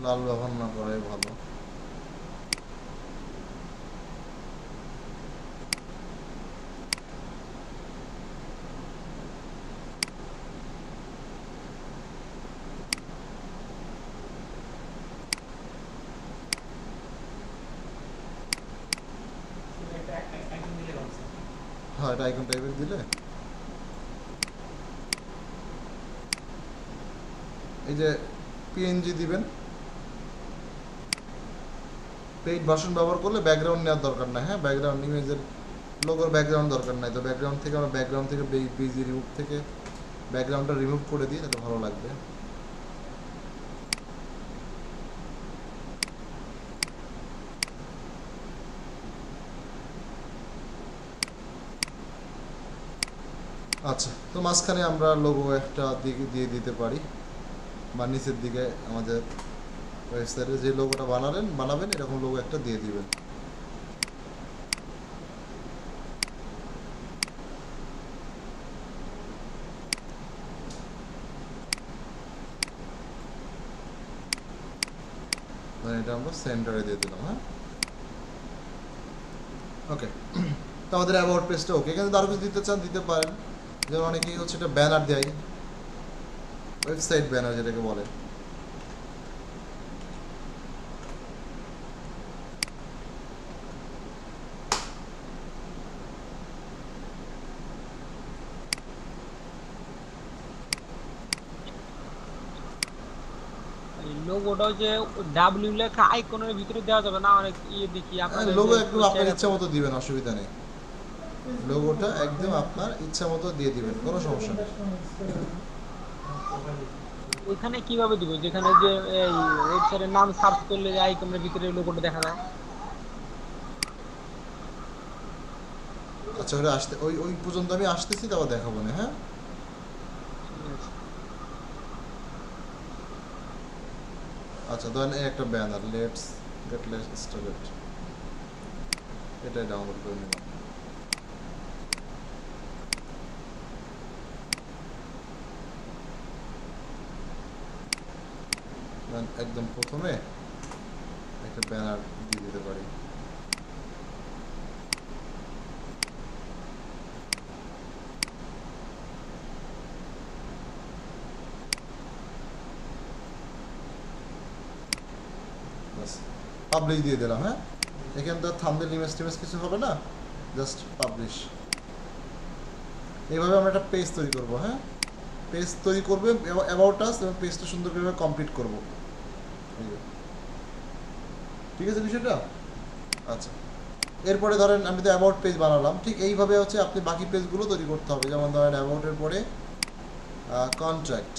[SPEAKER 12] লাল ব্যবহার না করাই ভালো। হ্যাঁ, এটা আইকন টাইপের দিলে এই যে পিএনজি দিবেন। পেইড ভার্সন ব্যবহার করলে ব্যাকগ্রাউন্ড নেওয়ার দরকার নাই। হ্যাঁ, ব্যাকগ্রাউন্ড ইমেজের লোগোর ব্যাকগ্রাউন্ড দরকার নাই। তো ব্যাকগ্রাউন্ড থেকে আমরা ব্যাকগ্রাউন্ড থেকে বিজি রিমুভ থেকে ব্যাকগ্রাউন্ডটা রিমুভ করে দিই, তাহলে ভালো লাগবে। আচ্ছা, তো মাঝখানে আমরা লোগো একটা দিকে দিয়ে দিতে পারি, বা নিচের দিকে আমাদের ওয়েবসাইটে যে লোগোটা বানাবেন এরকম লোগো একটা দিয়ে দিবেন। এটা আমরা সেন্টারে দিয়ে দিলাম। হ্যাঁ, ওকে। তো আমাদের অ্যাবাউট পেজটা ওকে। কিন্তু আরও কিছু দিতে চান দিতে পারেন, যেমন অনেকেই হচ্ছে এটা ব্যানার দেয়, ওয়েবসাইট ব্যানার যেটাকে বলে।
[SPEAKER 13] লোগোটা যে ডাব্লিউ লেখা আইকনের ভিতরে দেওয়া যাবে না, অনেক ইয়ে দেখি আপনাদের
[SPEAKER 12] লোগো একটু আপনার ইচ্ছা মতো দিবেন, অসুবিধা নেই। লোগোটা একদম আপনার ইচ্ছা মতো দিয়ে দিবেন, কোনো সমস্যা নেই।
[SPEAKER 13] এখানে কিভাবে দিব, যেখানে যে এই ওয়েবসাইটের নাম সার্চ করলে যে আইকনের ভিতরে লোগোটা দেখা যায়?
[SPEAKER 12] আচ্ছা, ওটা আসতে ওই ওই পর্যন্ত আমি আসতেছি, তারপর দেখাবো না। হ্যাঁ, আচ্ছা ধরেন এই একটা ব্যানার, লেটস স্টার্টেড, এটাই ডাউনলোড করে নিলাম। একদম প্রথমে একটা ব্যানার দিয়ে দিতে পারি। পাবলিশ দিয়ে দিলাম। হ্যাঁ, এখানে তো থাম্বনেল ইমেজ টিমেজ কিছু হবে না, জাস্ট পাবলিশ। এইভাবে আমরা একটা পেজ তৈরি করব। হ্যাঁ, পেজ তৈরি করবে অ্যাবাউট আস, এবং পেজটা সুন্দর করে কমপ্লিট করব। ঠিক আছে বিষয়টা? আচ্ছা, এরপরে ধরেন আমি তো অ্যাবাউট পেজ বানালাম, ঠিক এইভাবে হচ্ছে আপনি বাকি পেজগুলো তৈরি করতে হবে। যেমন ধরেন অ্যাবাউটের পরে কন্ট্যাক্ট,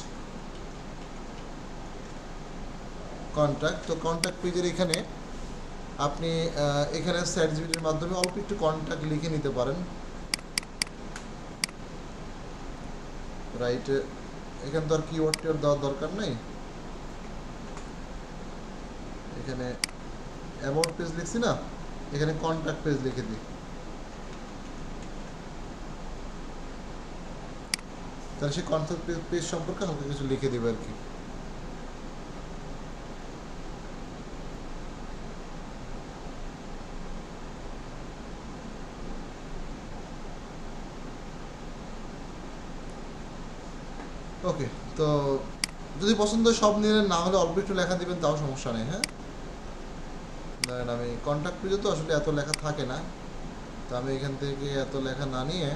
[SPEAKER 12] তো কন্ট্যাক্ট পেজের এখানে আপনি এখানে চ্যাটজিপিটির মাধ্যমে অল্প একটু কন্ট্যাক্ট লিখে নিতে পারেন। রাইট, এখানে তো আর কিওয়ার্ড টিওয়ার্ড দেওয়ার দরকার নেই। এখানে অ্যাবাউট পেজ লিখছি না, এখানে কন্ট্যাক্ট পেজ লিখে দিই, তাহলে সেই কন্ট্যাক্ট পেজ সম্পর্কে হালকা কিছু লিখে দেবে আর কি। ওকে, তো যদি পছন্দ সব নিলেন, না হলে অল্প একটু লেখা দিবেন, তাও সমস্যা নেই। হ্যাঁ, ধরেন আমি কন্ট্যাক্ট পেজে তো আসলে এত লেখা থাকে না, তো আমি এখান থেকে এত লেখা না নিয়ে,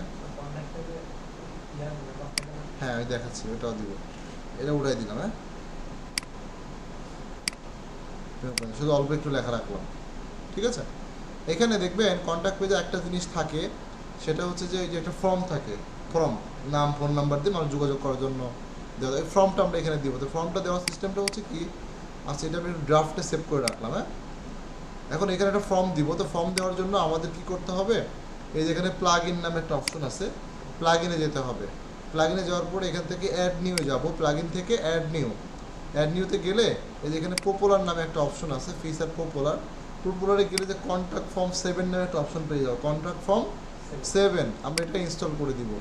[SPEAKER 12] হ্যাঁ আমি দেখাচ্ছি, ওটাও দিব, এটা উঠাই দিলাম। হ্যাঁ, শুধু অল্প একটু লেখা রাখলাম। ঠিক আছে, এখানে দেখবেন কন্ট্যাক্ট পেজে একটা জিনিস থাকে, সেটা হচ্ছে যে এই যে একটা ফর্ম থাকে, ফর্ম নাম ফোন নাম্বার দিয়ে মানুষ যোগাযোগ করার জন্য দেওয়া, এই ফর্মটা আমরা এখানে দিব। তো ফর্মটা দেওয়ার সিস্টেমটা হচ্ছে কি, আচ্ছা এটা আমি ড্রাফটে সেভ করে রাখলাম। হ্যাঁ, এখন এখানে একটা ফর্ম দিব। তো ফর্ম দেওয়ার জন্য আমাদের কি করতে হবে, এই যেখানে প্লাগ ইন নামে একটা অপশন আছে, প্লাগ ইনে যেতে হবে। প্লাগ ইনে যাওয়ার পরে এখান থেকে অ্যাড নিউ যাব, প্লাগ ইন থেকে অ্যাড নিউতে গেলে এই যে এখানে পপুলার নামে একটা অপশন আছে, ফিচার পপুলারে গেলে যে কন্ট্যাক্ট ফর্ম 7 নামে একটা অপশন পেয়ে যাবো, কন্ট্যাক্ট ফর্ম 7, আমরা এটা ইনস্টল করে দিব,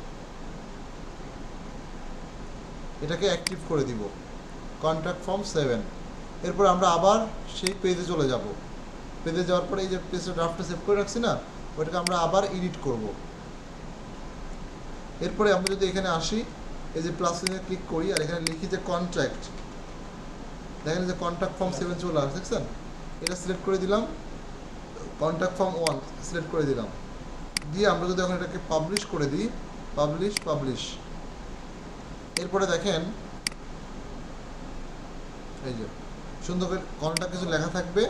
[SPEAKER 12] এটাকে অ্যাক্টিভ করে দিব, কন্ট্যাক্ট ফর্ম 7। এরপর আমরা আবার সেই পেজে চলে যাব। পেজে যাওয়ার পরে এই যে পেজটা ড্রাফটে সেভ করে রাখছি না, ওইটাকে আমরা আবার এডিট করব। এরপরে আমরা যদি এখানে আসি, এই যে প্লাস চিহ্নে ক্লিক করি আর এখানে লিখি যে কন্ট্যাক্ট, দেখেন যে কন্ট্যাক্ট ফর্ম 7 চলে আসছে, দেখছেন? এটা সিলেক্ট করে দিলাম, কন্ট্যাক্ট ফর্ম 1 সিলেক্ট করে দিলাম, দিয়ে আমরা যদি এখন এটাকে পাবলিশ করে দিই, পাবলিশ, এরপরে দেখেন এই যে সুন্দর করে কন্ট্যাক্ট কিছু লেখা থাকবে,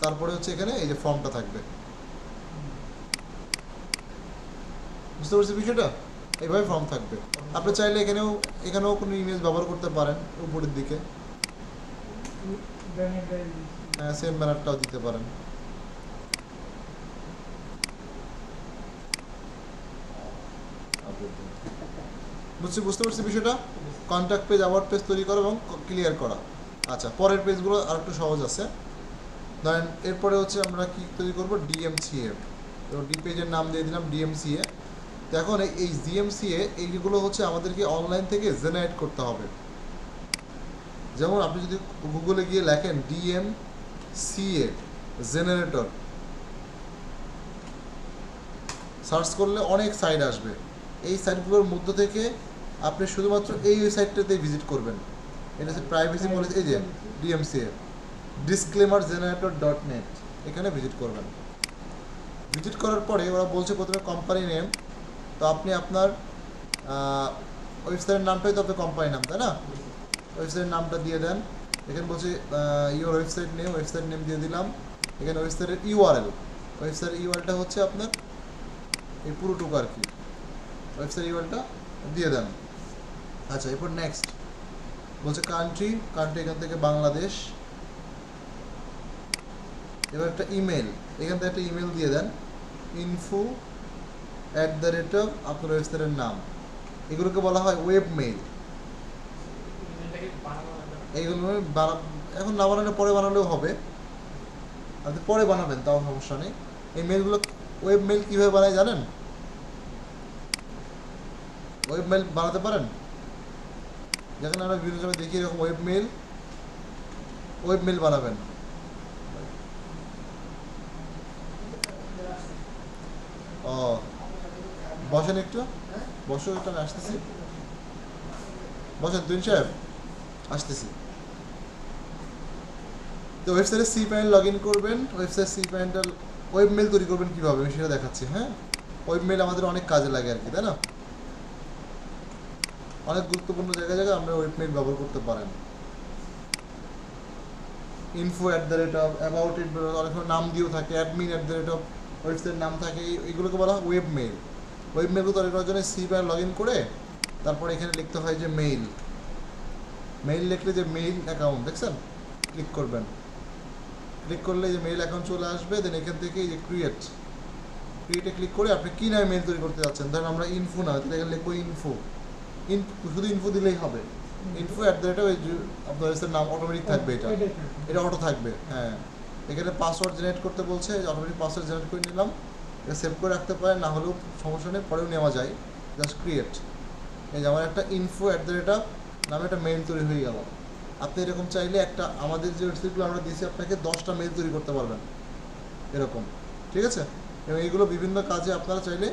[SPEAKER 12] তারপরে হচ্ছে এখানে এই যে ফর্মটা থাকবে। বুঝতে পারছি বিষয়টা? এইভাবে ফর্ম থাকবে। আপনি চাইলে এখানেও কোনো ইমেজ ব্যবহার করতে পারেন, উপরের দিকে হ্যাঁ সেম ব্যানারটাও দিতে পারেন। বুঝতে পারছি বিষয়টা? কন্ট্যাক্ট পেজ, অ্যাবাউট পেজ তৈরি করা এবং ক্লিয়ার করা। আচ্ছা, পরের পেজগুলো আর একটু সহজ আছে। ধরেন এরপরে হচ্ছে আমরা কি তৈরি করবো, DMCA, তো ডি পেজের নাম দিয়ে দিলাম DMCA। তো এখন এই DMCA এইগুলো হচ্ছে আমাদেরকে অনলাইন থেকে জেনারেট করতে হবে। যেমন আপনি যদি গুগলে গিয়ে লেখেন DMCA জেনারেটর, সার্চ করলে অনেক সাইট আসবে। এই সাইটগুলোর মধ্য থেকে আপনি শুধুমাত্র এই ওয়েবসাইটটাতেই ভিজিট করবেন। এটা হচ্ছে প্রাইভেসি পলিসি, এই যে DMCA disclaimergenerator.net, এখানে ভিজিট করবেন। ভিজিট করার পরে ওরা বলছে প্রথমে কোম্পানি নেম, তো আপনি আপনার ওয়েবসাইটের নামটাই তো আপনার কোম্পানি নাম, তাই না? ওয়েবসাইটের নামটা দিয়ে দেন। এখানে বলছে ইউর ওয়েবসাইট নেম দিয়ে দিলাম। এখানে ওয়েবসাইটের ইউআরএলটা হচ্ছে আপনার এই পুরোটুকু আর কি ওয়েবসাইট ইউআরএলটা দিয়ে দেন। আচ্ছা, এরপর নেক্সট বলছে কান্ট্রি এখান থেকে বাংলাদেশ। এবার একটা ইমেল, এখান থেকে একটা ইমেল দিয়ে দেন, info@, আপনার ওয়েবসাইটের নাম। এগুলোকে বলা হয় ওয়েব মেইল। এইগুলো এখন না বানালে পরে বানালেও হবে, আপনি পরে বানাবেন তাও সমস্যা নেই। এই মেইলগুলো ওয়েব মেইল কীভাবে বানায় জানেন? ওয়েব মেইল বানাতে পারেন? যেখানে আমরা বিভিন্ন সময় দেখি এরকম ওয়েব মেইল বানাবেন। ও বসেন একটু, বসো, একটু আমি আসতেছি। বসেন তুইন সাহেব, আসতেছি। তো ওয়েবসাইটে সি প্যানেল লগ ইন করবেন। Website C panel web mail তৈরি করবেন কীভাবে আমি সেটা দেখাচ্ছি। হ্যাঁ, ওয়েব মেল আমাদের অনেক কাজে লাগে আর কি, তাই না? অনেক গুরুত্বপূর্ণ জায়গায় আমরা ওয়েব মেল ব্যবহার করতে পারেন। info@, অ্যাবাউট ইট, অনেক নাম দিয়েও থাকে, admin@, ওয়েবসাইটের নাম থাকে, এইগুলোকে বলা হয় ওয়েব মেল। ওয়েব মেলগুলো তৈরি করার জন্য সি প্যানেল লগ ইন করে তারপরে এখানে লিখতে হয় যে মেইল লিখলে যে মেইল অ্যাকাউন্ট দেখছেন, ক্লিক করবেন। ক্লিক করলে যে মেইল অ্যাকাউন্ট চলে আসবে। দেন এখান থেকে এই যে ক্রিয়েটে ক্লিক করে আপনি কী নামে মেইল তৈরি করতে যাচ্ছেন। ধরেন আমরা ইনফো না, তাহলে এখানে লিখবো শুধু ইনফো দিলেই হবে। info@, ওই আপনার ওয়েবসাইটের নাম অটোমেটিক থাকবে, এটা অটো থাকবে। হ্যাঁ, এখানে পাসওয়ার্ড জেনারেট করতে বলছে, অটোমেটিক পাসওয়ার্ড জেনারেট করে নিলাম। এটা সেভ করে রাখতে পারেন, না হলেও সমস্যা নেই, পরেও নেওয়া যায়। জাস্ট ক্রিয়েট, এই যে আমার একটা info@, নামে একটা মেইল তৈরি হয়ে গেল। আপনি এরকম চাইলে একটা আমাদের যে ওয়েবসাইটগুলো আমরা দিয়েছি আপনাকে 10টা মেইল তৈরি করতে পারবেন এরকম, ঠিক আছে? এবং এইগুলো বিভিন্ন কাজে আপনারা চাইলে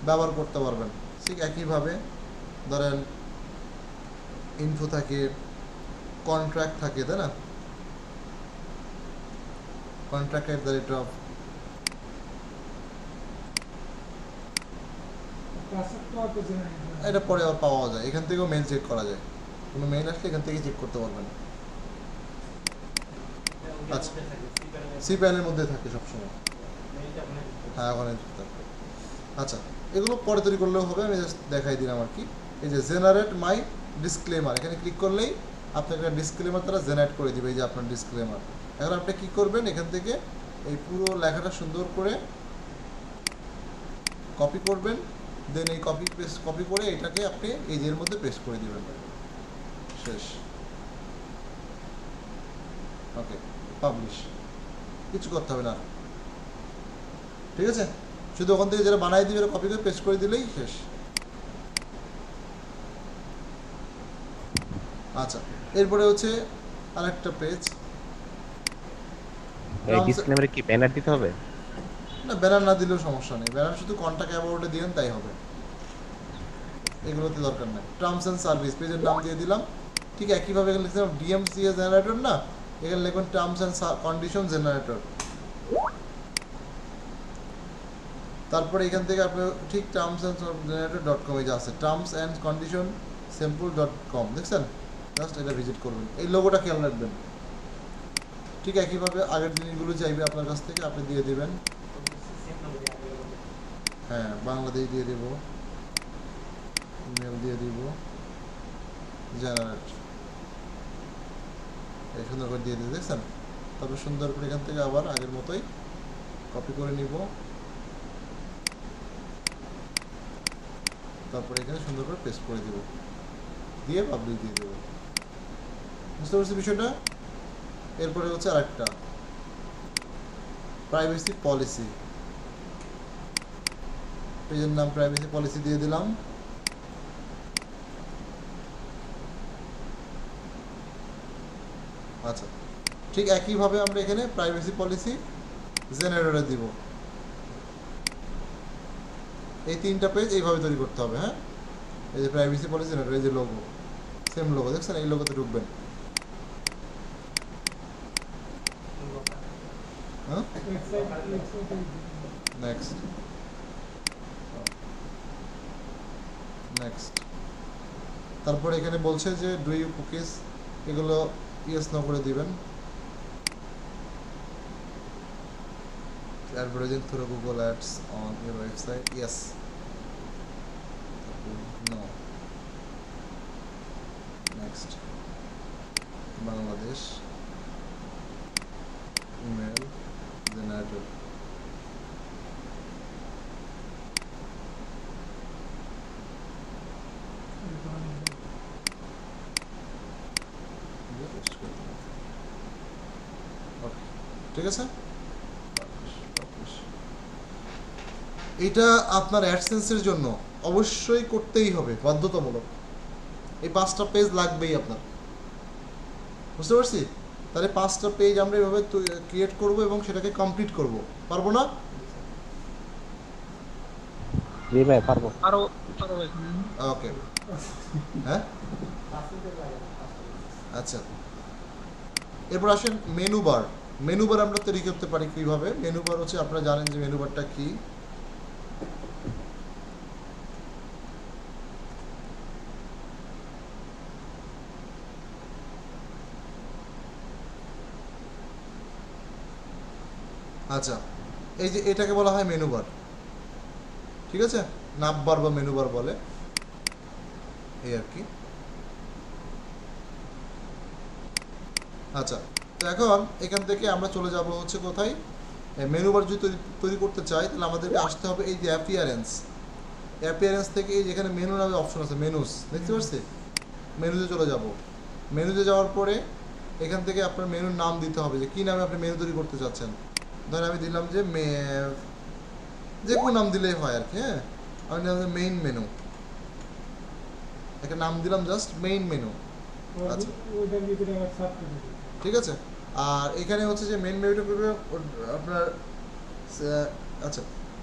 [SPEAKER 12] ব্যবহার করতে পারবেন। ঠিক একইভাবে ধরেন ইনফো থাকে, কন্ট্রাক্ট থাকে, তাই না? কন্ট্রাক্ট@, এটা পরে আবার পাওয়া যায়, এখান থেকেও মেইল চেক করা যায়। কোনো মেইল আসলে এখান থেকে চেক করতে পারবেন। আচ্ছা, সি প্যানেলের মধ্যে থাকে সবসময়। হ্যাঁ, ওখানে থাকবে। আচ্ছা, এগুলো পরে তৈরি করলেও হবে, আমি জাস্ট দেখাই দিলাম আর কি। এই যে জেনারেট মাই ডিসক্লেমার, এখানে ক্লিক করলেই আপনাকে একটা ডিসক্লেমার তারা জেনারেট করে দিবে। এই যে আপনার ডিসক্লেমার। এখন আপনি কী করবেন, এখান থেকে এই পুরো লেখাটা সুন্দর করে কপি করবেন। দেন এই কপি করে এটাকে আপনি এই যে এর মধ্যে পেস্ট করে দিবেন। শেষ। ওকে, পাবলিশ, কিছু করতে হবে না, ঠিক আছে? শুধু ওখান থেকে যারা বানাই দিবে কপি করে পেস্ট করে দিলেই শেষ। আচ্ছা, এরপরে হচ্ছে আরেকটা পেজ।
[SPEAKER 14] এই ডিসক্লেমারে কি ব্যানার দিতে হবে?
[SPEAKER 12] না, ব্যানার না দিলেও সমস্যা নেই, ব্যানার শুধু কন্টাক্ট অ্যাবাউটে দিবেন তাই হবে, এগুলোতে দরকার নেই। টার্মস অ্যান্ড সার্ভিস, পেজের নাম দিয়ে দিলাম। ঠিক একইভাবে এখানে লিখলাম DMCA জেনারেটর, না এখানে লিখবেন টার্মস অ্যান্ড কন্ডিশন জেনারেটর। তারপরে এখান থেকে আপনি ঠিক termsandgenerator.com যে আছে, termsandconditionsimple.com, দেখছেন? জাস্ট এটা ভিজিট করবেন, এই লোগোটা খেয়াল রাখবেন। ঠিক একইভাবে আগের জিনিসগুলো চাইবে আপনার কাছ থেকে, আপনি দিয়ে দেবেন। হ্যাঁ, বাংলাদেশ দিয়ে দেব, ইমেল দিয়ে দিব, জেনারেট, এই সুন্দর করে দিয়ে দিই, দেখছেন? তারপর সুন্দর করে এখান থেকে আবার আগের মতোই কপি করে নিব। তারপরে এখানে সুন্দর করে পেস্ট করে দেব, দিয়ে পাবলিশ দিয়ে দেবো। বুঝতে পারছি বিষয়টা? এরপরে হচ্ছে আরেকটা প্রাইভেসি পলিসি, পেজের নাম প্রাইভেসি পলিসি দিয়ে দিলাম। আচ্ছা, ঠিক একইভাবে আমরা এখানে প্রাইভেসি পলিসি জেনারেটরে দিব। এই 3টা পেজ এইভাবে তৈরি করতে হবে। হ্যাঁ, এই যে প্রাইভেসি পলিসি জেনারেটর, এই যে লোগো, সেম লোগো দেখছেন? এই লোগোতে ঢুকবেন। হ্যাঁ, নেক্সট তারপরে এখানে বলছে যে ডু ইউ কুকিজ, এগুলো ইয়েস নো করে দিবেন। advertising through Google Ads on your website? Yes. No. Next. Bangladesh. Email generator. ঠিক আছে, এটা আপনার অ্যাডসেন্সের জন্য অবশ্যই করতেই হবে, বাধ্যতামূলক। এই 5টা পেজ লাগবেই আপনার, বুঝতে পারছি? তাহলে 5টা পেজ আমরা এভাবে ক্রিয়েট করব এবং সেটাকে কমপ্লিট করব, পারবো না?
[SPEAKER 14] জি ভাই পারবো।
[SPEAKER 12] ওকে, হ্যাঁ আচ্ছা। এরপর আসেন মেনু বার। মেনু বার আমরা তৈরি করতে পারি কিভাবে? মেনু বার হচ্ছে, আপনারা জানেন যে মেনু বারটা কি। আচ্ছা, এই যে এটাকে বলা হয় মেনু বার, ঠিক আছে? নাপ বার বা মেনু বার বলে, এই আর কি। আচ্ছা, তো এখন এখান থেকে আমরা চলে যাব হচ্ছে কোথায়? মেনু বার যদি তৈরি করতে চাই তাহলে আমাদেরকে আসতে হবে এই যে অ্যাপিয়ারেন্স। অ্যাপিয়ারেন্স থেকে এই যেখানে মেনু নামে অপশন আছে, মেনুস, দেখতে পাচ্ছি? মেনুতে চলে যাব। মেনুতে যাওয়ার পরে এখান থেকে আপনার মেনুর নাম দিতে হবে, যে কী নামে আপনি মেনু তৈরি করতে চাচ্ছেন। ধরেন আমি দিলাম যে কোনো নাম দিলেই হয় আর কি। হ্যাঁ, আমি দিলাম মেইন মেনু, একটা নাম দিলাম জাস্ট মেইন মেনু। আচ্ছা, ঠিক আছে। আর এখানে হচ্ছে যে মেইন মেনুটা করবে আপনার, আচ্ছা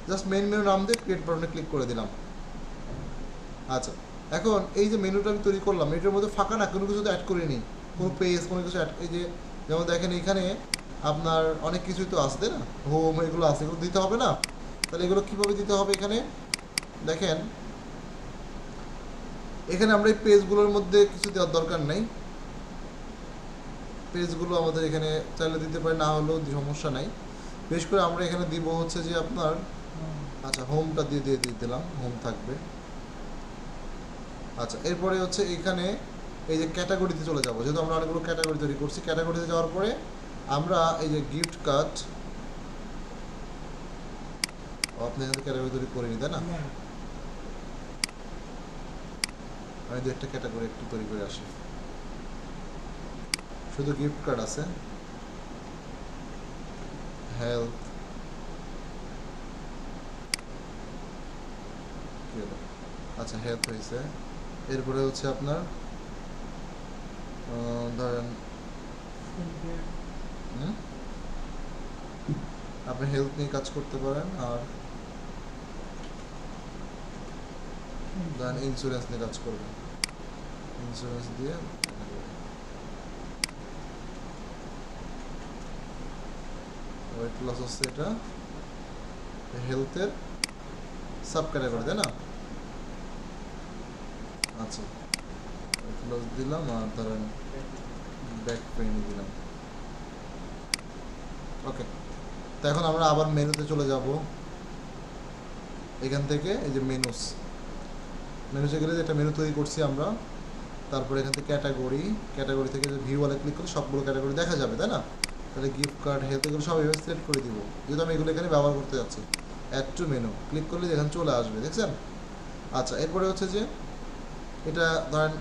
[SPEAKER 12] জাস্ট মেইন মেনু নাম দিয়ে ক্রিয়েট বাটনে ক্লিক করে দিলাম। আচ্ছা, এখন এই যে মেনুটা আমি তৈরি করলাম, এটার মধ্যে ফাঁকা না, কোনো কিছু তো অ্যাড করিনি, কোনো পেজ কোনো কিছু অ্যাড। এই যে যেমন দেখেন এখানে আপনার অনেক কিছুই তো আসছে না, হোম এগুলো আছে, এগুলো দিতে হবে না? তাহলে এগুলো কীভাবে দিতে হবে? এখানে দেখেন, এখানে আমরা এই পেজগুলোর মধ্যে কিছু দেওয়ার দরকার নেই। পেজগুলো আমাদের এখানে চাইলে দিতে পারি, না হলেও সমস্যা নাই। বিশেষ করে আমরা এখানে দিব হচ্ছে যে আপনার, আচ্ছা হোমটা দিয়ে দিলাম, হোম থাকবে। আচ্ছা, এরপরে হচ্ছে এখানে এই যে ক্যাটাগরিতে চলে যাব, যেহেতু আমরা অনেকগুলো ক্যাটাগরি তৈরি করছি। ক্যাটাগরিতে যাওয়ার পরে আমরা এই যে গিফট কার্ড, আপনি এখানে ক্যাটাগরি তৈরি করিনি তাই না? আমি দু একটা ক্যাটাগরি একটু তৈরি করে আসি। শুধু গিফট কার্ড আছে, হেলথ, আচ্ছা হেলথ হয়েছে। এরপরে হচ্ছে আপনার ধরেন আপনি হেলথ নিয়ে কাজ করতে পারেন, আর ধরেন ইন্স্যুরেন্স নিয়ে কাজ করবেন, ইন্স্যুরেন্স দিয়ে ওয়েট লস হচ্ছে, এটা হেলথের সাব ক্যাটাগরি তাই না? আচ্ছা, ওয়েট লস দিলাম, আর ধরেন ব্যাক পেইন দিলাম। ওকে, তো এখন আমরা আবার মেনুতে চলে যাব। এখান থেকে এই যে মেনুতে গেলে যেটা মেনু তৈরি করছি আমরা, তারপরে এখান থেকে ক্যাটাগরি থেকে যে ভিউ ওয়ালে ক্লিক করলে সবগুলো ক্যাটাগরি দেখা যাবে তাই না? তাহলে গিফট কার্ড, হেলথ, এগুলো সব এভাবে সিলেক্ট করে দিব, যেহেতু আমি এগুলো এখানে ব্যবহার করতে যাচ্ছি। অ্যাড টু মেনু ক্লিক করলে এখানে চলে আসবে, দেখছেন? আচ্ছা, এরপরে হচ্ছে যে এটা ধরেন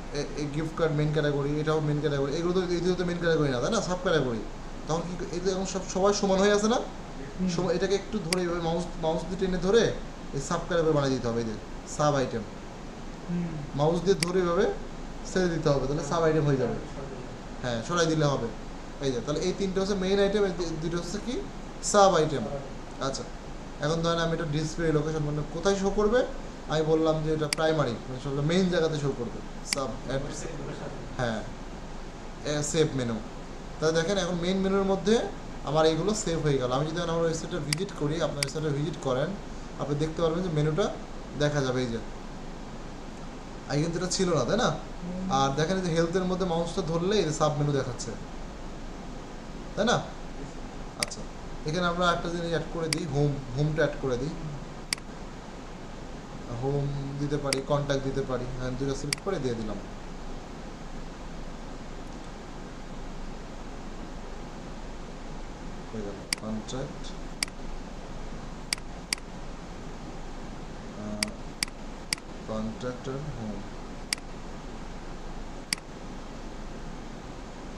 [SPEAKER 12] এই গিফট কার্ড মেন ক্যাটাগরি, এটাও মেন ক্যাটাগরি, এগুলো তো এই তো মেন ক্যাটাগরি না তাই না, সাব ক্যাটাগরি। তখন কি এই এখন সবাই সমান হয়ে আছে না? এটাকে একটু ধরে এইভাবে মাউস দিয়ে টেনে ধরে এই সাব ক্যাটাগরি বানিয়ে দিতে হবে। এই যে সাব আইটেম, মাউস দিয়ে ধরে এভাবে ছেড়ে দিতে হবে, তাহলে সাব আইটেম হয়ে যাবে। হ্যাঁ, সরাই দিলে হবে। এই যে তাহলে এই তিনটে হচ্ছে মেইন আইটেম, এই দুটো হচ্ছে কি সাব আইটেম। আচ্ছা, এখন ধরেন আমি এটা ডিসপ্লে লোকেশন মানে কোথায় শো করবে, আমি বললাম যে এটা প্রাইমারি মানে সব মেইন জায়গাতে শো করবে। সাব হ্যাঁ, সেভ মেনু। তাহলে দেখেন এখন মেইন মেনুর মধ্যে আমার এইগুলো সেভ হয়ে গেল। আমি যদি আমার ওয়েবসাইটটা ভিজিট করি, আপনার ওয়েবসাইটটা ভিজিট করেন, আপনি দেখতে পারবেন যে মেনুটা দেখা যাবে। এই যে আগে কিন্তু এটা ছিল না তাই না? আর দেখেন যে হেলথের মধ্যে মাউসটা ধরলে এই যে সাব মেনু দেখাচ্ছে তাই না? আচ্ছা, এখানে আমরা একটা জিনিস অ্যাড করে দিই, হোমটা অ্যাড করে দিই। হোম দিতে পারি, কন্ট্যাক্ট দিতে পারি, হ্যাঁ দুটো সিলেক্ট করে দিয়ে দিলাম। হয়ে গেল কন্ট্যাক্ট, কন্ট্রাক্টর হোম।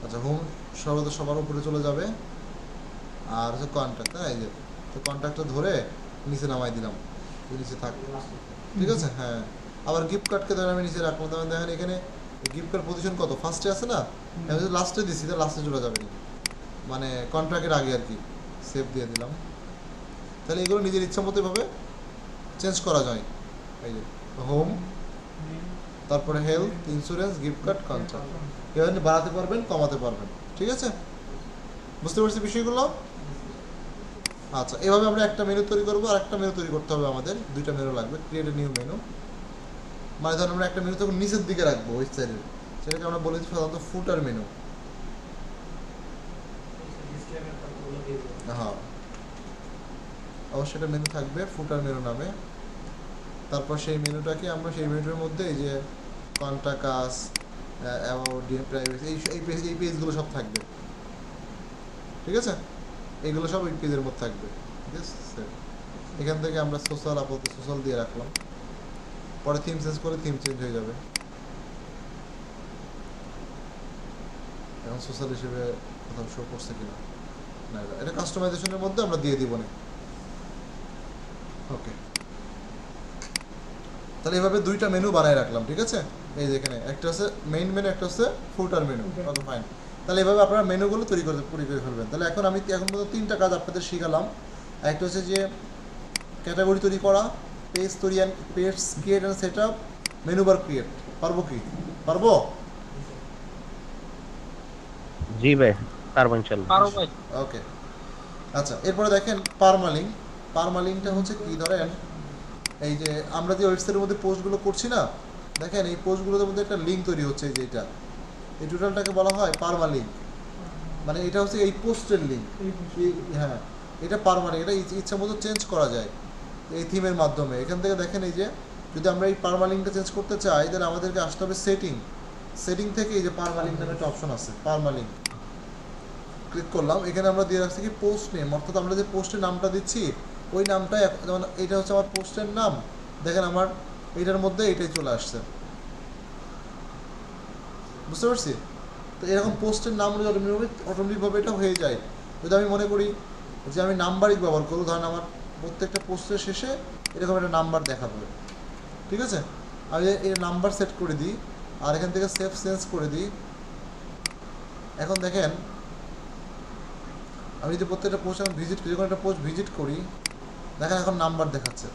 [SPEAKER 12] আচ্ছা, হোম সবার উপরে চলে যাবে, আর হচ্ছে কন্ট্যাক্ট, এই যে তো কন্ট্যাক্টটা ধরে নিচে নামাই দিলাম, নিচে থাকবে, ঠিক আছে। হ্যাঁ, আবার গিফট কার্ডকে ধরে আমি নিচে রাখলাম। তখন দেখেন এখানে গিফট কার্ড পজিশন কত, ফার্স্টে আছে না, আমি যদি লাস্টে দিচ্ছি তাহলে লাস্টে চলে যাবে, মানে কন্ট্রাক্টের আগে আর কি। সেভ দিয়ে দিলাম। তাহলে এগুলো নিজের ইচ্ছা মতো এভাবে চেঞ্জ করা যায়। এই যে হোম, তারপরে health, insurance, gift card, contract, এভাবে বাড়াতে পারবেন, কমাতে পারবেন, ঠিক আছে। বুঝতে পারছি বিষয়গুলো? আচ্ছা, এভাবে আমরা একটা মেনু তৈরি করবো, আর একটা মেনু তৈরি করতে হবে আমাদের, দুইটা মেনু লাগবে। ক্রিয়েট এ নিউ মেনু, মানে ধরুন আমরা একটা মেনু তখন নিচের দিকে রাখবো ওয়েবসাইটের, সেটাকে আমরা বলেছি সাধারণত ফুটার মেনু। হ্যাঁ, অবশ্যই একটা মেনু থাকবে ফুটার মেনু নামে। তারপর সেই মেনুটাকে আমরা সেই মেনুটার মধ্যে এই যে কন্ট্যাক্ট আস, অ্যাবাউট, প্রাইভেসি, এই পেজগুলো সব থাকবে, ঠিক আছে। এগুলো সব এই পেজের মধ্যে থাকবে, ঠিক আছে। এখান থেকে আমরা সোশ্যাল, আপাতত সোশ্যাল দিয়ে রাখলাম। পরে থিম চেঞ্জ করে থিম চেঞ্জ হয়ে যাবে। এখন সোশ্যাল হিসেবে কোথাও শো করছে কিনা না, এটা কাস্টমাইজেশনের মধ্যে আমরা দিয়ে দিব না। ওকে, তাহলে এভাবে দুইটা মেনু বানায় রাখলাম, ঠিক আছে। এই যে এখানে একটা হচ্ছে মেইন মেনু, একটা হচ্ছে ফুটার মেনু। ওকে, ফাইন। তাহলে এভাবে আপনারা মেনুগুলো তৈরি করে ফেলবেন। তাহলে এখন পর্যন্ত 3টা কাজ আপনাদের শিখালাম। একটা হচ্ছে যে ক্যাটাগরি তৈরি করা, পেজ তৈরি, page create and set up, menu bar create. পারবো কি? পারবো?
[SPEAKER 14] জি ভাই, পারবো ইনশাআল্লাহ।
[SPEAKER 13] পারো ভাই।
[SPEAKER 12] ওকে, আচ্ছা, এরপরে দেখেন পারমালিংকটা হচ্ছে কি, ধরেন এই যে আমরা যে ওয়েবসাইটের মধ্যে পোস্টগুলো করছি না, দেখেন এই পোস্টগুলোর মধ্যে একটা লিঙ্ক তৈরি হচ্ছে, এই যে এটা, এই টোটালটাকে বলা হয় পারমালিংক। মানে এটা হচ্ছে এই পোস্টের লিঙ্ক। হ্যাঁ, এটা পারমালিংক, এটা ইচ্ছা মতো চেঞ্জ করা যায় এই থিমের মাধ্যমে। এখান থেকে দেখেন এই যে যদি আমরা এই পারমালিংকটা চেঞ্জ করতে চাই, তাহলে আমাদেরকে আসতে হবে সেটিং থেকে এই যে পারমালিংক নামে একটা অপশন আছে, পারমালিংক ক্লিক করলাম। এখানে আমরা দিয়ে রাখছি কি পোস্ট নেম, অর্থাৎ আমরা যে পোস্টের নামটা দিচ্ছি ওই নামটাই, যেমন এটা হচ্ছে আমার পোস্টের নাম, দেখেন আমার এইটার মধ্যে এইটাই চলে আসছে, বুঝতে পারছি। তো এরকম পোস্টের নাম অটোমেটিকভাবে এটা হয়ে যায়। যদি আমি মনে করি যে আমি নাম্বারিং ব্যবহার করবো, ধরেন আমার প্রত্যেকটা পোস্টের শেষে এরকম একটা নাম্বার দেখাবে, ঠিক আছে। আমি এই নাম্বার সেট করে দিই, আর এখান থেকে সেভ চেঞ্জ করে দিই। এখন দেখেন আমি যদি প্রত্যেকটা পোস্ট ভিজিট করি, যখন একটা পোস্ট ভিজিট করি, দেখেন এখন নাম্বার দেখাচ্ছে।